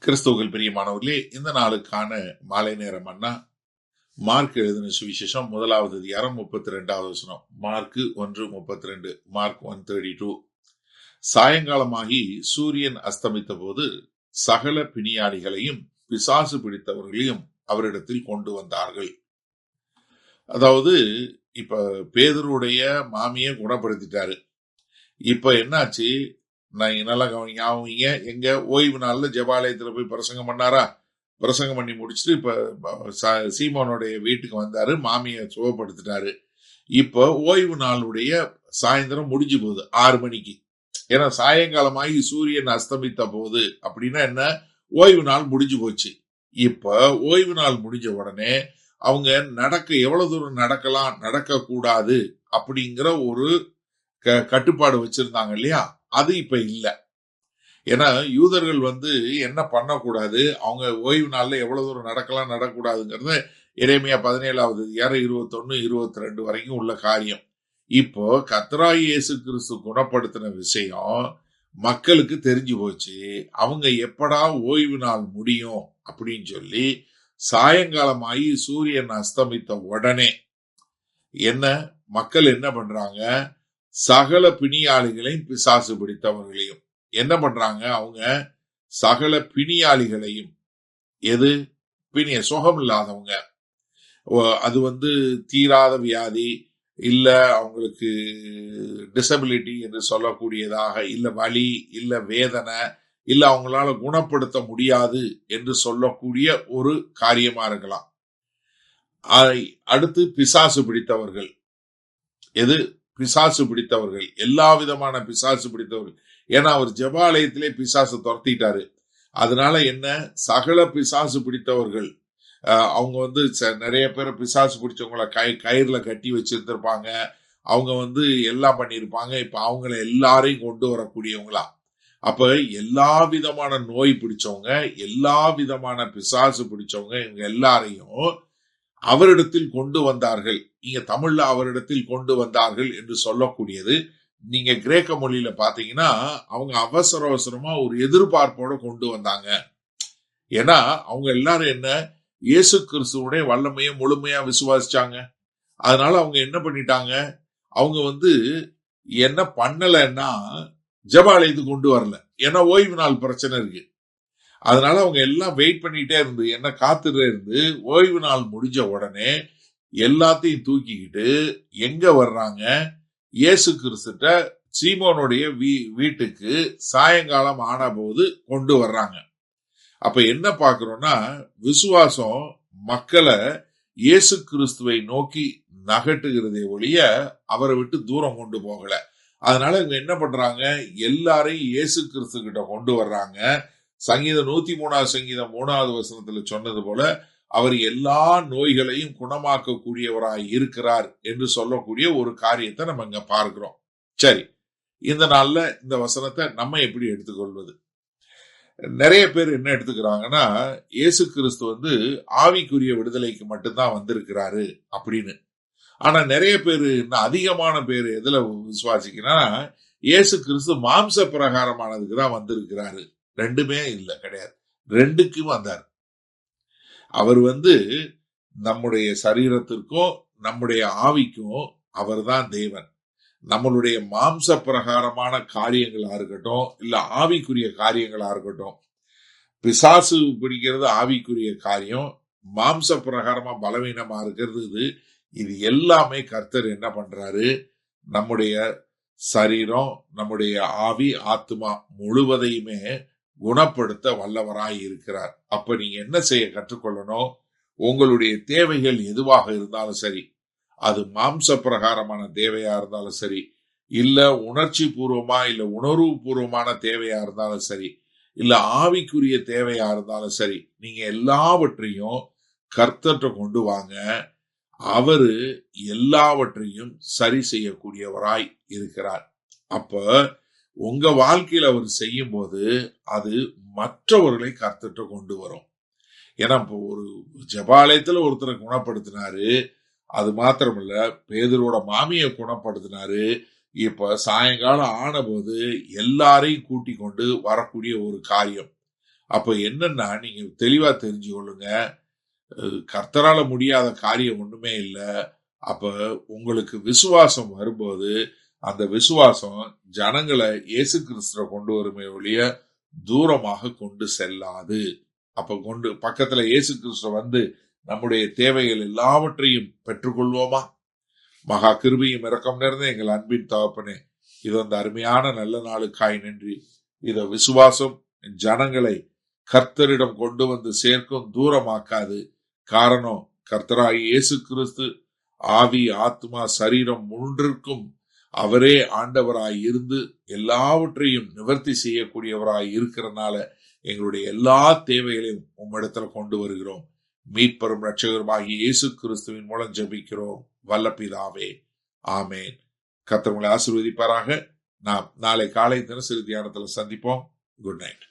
கிறிஸ்துவுக்குள் பிரியமானவர்களே, இந்த நாளுக்கான மாலை நேரம் அண்ணா மார்க் எழுதின சுவிசேஷம் 1வது அதிகாரம் 32வது வசனம். Mark 1:32, mark 1:32. சாயங்காலமாகி சூரியன் அஸ்தமித்த போது சகல பிணியாளிகளையும் பிசாசு பிடித்தவர்களையும் அவரிடத்தில் கொண்டு வந்தார்கள். அதாவது இப்ப பேதுருடைய மாமியை குணப்படுத்திட்டாரு. இப்ப என்னாச்சு? நான் நல்லா கவனிங்க. எங்க ஓய்வு நாள்ல ஜெபாலயத்துல போய் பிரசங்கம் பண்ணாரா? பிரசங்கம் பண்ணி முடிச்சுட்டு இப்ப சீமோனுடைய வீட்டுக்கு வந்தாரு, மாமியை சுகப்படுத்திட்டாரு. இப்ப ஓய்வு நாளுடைய சாயந்தரம் முடிஞ்சு போகுது 6 மணிக்கு. ஏன்னா சாயங்காலமாகி சூரியன் அஸ்தமித்த போது அப்படின்னா என்ன? ஓய்வு நாள் முடிஞ்சு போச்சு. இப்ப ஓய்வு நாள் முடிஞ்ச உடனே அவங்க எவ்வளவு தூரம் நடக்கலாம், நடக்க கூடாது அப்படிங்கிற ஒரு கட்டுப்பாடு வச்சிருந்தாங்க இல்லையா? அது இப்ப இல்ல. ஏன்னா யூதர்கள் என்ன பண்ணக்கூடாது, அவங்க ஓய்வு நாள்ல எவ்வளவு தூரம் நடக்கலாம் நடக்கூடாதுங்கிறத எரேமியா 17வது அதிகாரம் 21, 22 வரைக்கும் உள்ள காரியம். இப்போ கர்த்தராகிய இயேசு கிறிஸ்து குணப்படுத்தின விஷயம் மக்களுக்கு தெரிஞ்சு போச்சு. அவங்க எப்படா ஓய்வு நாள் முடியும் அப்படின்னு சொல்லி சாயங்காலமாகி சூரியன் அஸ்தமித்த உடனே மக்கள் என்ன பண்றாங்க? சகல பிணியாளிகளையும் பிசாசு பிடித்தவர்களையும் என்ன பண்றாங்க? அவங்க சகல பிணியாளிகளையும், சுகம் இல்லாதவங்க, அது தீராத வியாதி இல்ல, அவங்களுக்கு டிசபிலிட்டி என்று சொல்லக்கூடியதாக, இல்ல வலி, இல்ல வேதனை, இல்ல அவங்களால குணப்படுத்த முடியாது என்று சொல்லக்கூடிய ஒரு காரியமா இருக்கலாம். அடுத்து பிசாசு பிடித்தவர்கள். பிசாசு பிடித்தவர்கள், எல்லா விதமான பிசாசு பிடித்தவர்கள். ஏன்னா அவர் ஜெபாலயத்திலே பிசாசு துரத்திட்டாரு. அதனால சகல பிசாசு பிடித்தவர்கள், அவங்க நிறைய பேர் பிசாசு பிடிச்சவங்கள கயிறுல கட்டி வச்சிருந்திருப்பாங்க. அவங்க எல்லாம் பண்ணிருப்பாங்க. இப்ப அவங்கள எல்லாரையும் கொண்டு வரக்கூடியவங்களா. அப்ப எல்லா விதமான நோய் பிடிச்சவங்க, எல்லா விதமான பிசாசு பிடிச்சவங்க, இவங்க எல்லாரையும் அவரிடத்தில் கொண்டு வந்தார்கள். இங்க தமிழ்ல அவரிடத்தில் கொண்டு வந்தார்கள் என்று சொல்லக்கூடியது, நீங்க கிரேக்க மொழியில பாத்தீங்கன்னா அவங்க அவசர அவசரமா ஒரு எதிர்பார்ப்போட கொண்டு வந்தாங்க. ஏன்னா அவங்க எல்லாரும் இயேசு கிறிஸ்துவுடைய வல்லமையை முழுமையா விசுவாசிச்சாங்க. அதனால அவங்க என்ன பண்ணிட்டாங்க? அவங்க என்ன பண்ணலன்னா ஜெபாலயத்துக்கு கொண்டு வரல. ஏன்னா ஓய்வு நாள் பிரச்சனை இருக்கு. அதனால அவங்க எல்லாம் வெயிட் பண்ணிட்டே இருந்து காத்துட்டே இருந்து ஓய்வு நாள் முடிஞ்ச உடனே எல்லாத்தையும் தூக்கிக்கிட்டு எங்க வர்றாங்க? இயேசு கிறிஸ்துட்ட சீமோனுடைய வீட்டுக்கு சாயங்காலம் ஆன போது கொண்டு வர்றாங்க. அப்ப என்ன பாக்குறோம்னா, விசுவாசம் மக்களை இயேசு கிறிஸ்துவை நோக்கி நகட்டுகிறதே ஒழிய அவரை விட்டு தூரம் கொண்டு போகல. அதனால இவங்க என்ன பண்றாங்க? எல்லாரையும் இயேசு கிறிஸ்து கிட்ட கொண்டு வர்றாங்க. சங்கீதம் 103வது சங்கீதம் 3வது வசனத்துல சொன்னது போல அவர் எல்லா நோய்களையும் குணமாக்கக்கூடியவராய் இருக்கிறார் என்று சொல்லக்கூடிய ஒரு காரியத்தை நம்ம இங்க பார்க்கிறோம். சரி, இந்த நாள்ல இந்த வசனத்தை நம்ம எப்படி எடுத்துக்கொள்வது? நிறைய பேர் என்ன எடுத்துக்கிறாங்கன்னா, இயேசு கிறிஸ்து ஆவிக்குரிய விடுதலைக்கு மட்டும்தான் வந்திருக்கிறாரு அப்படின்னு. ஆனா நிறைய பேரு, அதிகமான பேர் எதுல விசுவாசிக்கிறா, இயேசு கிறிஸ்து மாம்ச பிரகாரமானதுக்கு தான் வந்திருக்கிறாரு. ரெண்டுமே இல்ல, கிடையாது. ரெண்டுக்கும் வந்தார். அவர் நம்முடைய சரீரத்திற்கும் நம்முடைய ஆவிக்கும் அவர் தான் தேவன். நம்மளுடைய மாம்ச பிரகாரமான காரியங்களா இருக்கட்டும், இல்ல ஆவிக்குரிய காரியங்களா இருக்கட்டும், பிசாசு பிடிக்கிறது ஆவிக்குரிய காரியம், மாம்ச பிரகாரமா பலவீனமா இருக்கிறது இது எல்லாமே கர்த்தர் என்ன பண்றாரு? நம்முடைய சரீரம், நம்முடைய ஆவி, ஆத்மா முழுவதையுமே குணப்படுத்த வல்லவராய் இருக்கிறார். அப்ப நீங்க என்ன செய்ய கற்றுக்கொள்ளணும்? உங்களுடைய தேவைகள் எதுவாக இருந்தாலும் சரி, அது மாம்ச பிரகாரமான தேவையா இருந்தாலும் சரி, இல்ல உணர்ச்சி பூர்வமா இல்ல உணர்வு பூர்வமான தேவையா இருந்தாலும் சரி, இல்ல ஆவிக்குரிய தேவையா இருந்தாலும் சரி, நீங்க எல்லாவற்றையும் கர்த்தர்ட்ட கொண்டு வாங்க. அவரு எல்லாவற்றையும் சரி செய்யக்கூடியவராய் இருக்கிறார். அப்ப உங்க வாழ்க்கையில அவர் செய்யும் போது அது மற்றவர்களை கர்த்தர்ட்ட கொண்டு வரும். ஏன்னா ஒரு ஜெபாலயத்துல ஒருத்தரை குணப்படுத்தினாரு, அது மாத்திரமல்ல பேதுருவோட மாமியை குணப்படுத்தினாரு. இப்ப சாயங்காலம் ஆன போது எல்லாரையும் கூட்டி கொண்டு வரக்கூடிய ஒரு காரியம். அப்ப என்னன்னா, நீங்க தெளிவா தெரிஞ்சு கொள்ளுங்க, கர்த்தரால முடியாத காரியம் ஒண்ணுமே இல்ல. அப்ப உங்களுக்கு விசுவாசம் வரும்போது அந்த விசுவாசம் ஜனங்களை இயேசு கிறிஸ்துவ கொண்டு வருமே ஒழிய தூரமாக கொண்டு செல்லாது. அப்ப கொண்டு பக்கத்துல இயேசு கிறிஸ்துவ வந்து நம்முடைய தேவைகள் எல்லாவற்றையும் பெற்றுக்கொள்வோமா? மகா கிருபையும் இரக்கம் நிறைந்த எங்கள் அன்பின் தகப்பனே, இது அந்த அருமையான நல்ல நாளுக்காய் நன்றி. இத விசுவாசம் ஜனங்களை கர்த்தரிடம் கொண்டு வந்து சேர்க்கும், தூரமாக்காது. காரணம், கர்த்தராய் இயேசு கிறிஸ்து ஆவி, ஆத்மா, சரீரம் மூன்றிற்கும் அவரே ஆண்டவராய் இருந்து எல்லாவற்றையும் நிவர்த்தி செய்யக்கூடியவராய் இருக்கிறனால எங்களுடைய எல்லா தேவைகளையும் உம்மிடத்துல கொண்டு வருகிறோம். மீட்பெரும் இரட்சகருமாகிய இயேசு கிறிஸ்துவின் மூலம் ஜெபிக்கிறோம் வல்ல பிதாவே, ஆமேன். கர்த்தர் உங்களை ஆசீர்வதிப்பாராக. நாம் நாளை காலை தினசரி தியானத்துல சந்திப்போம். Good night.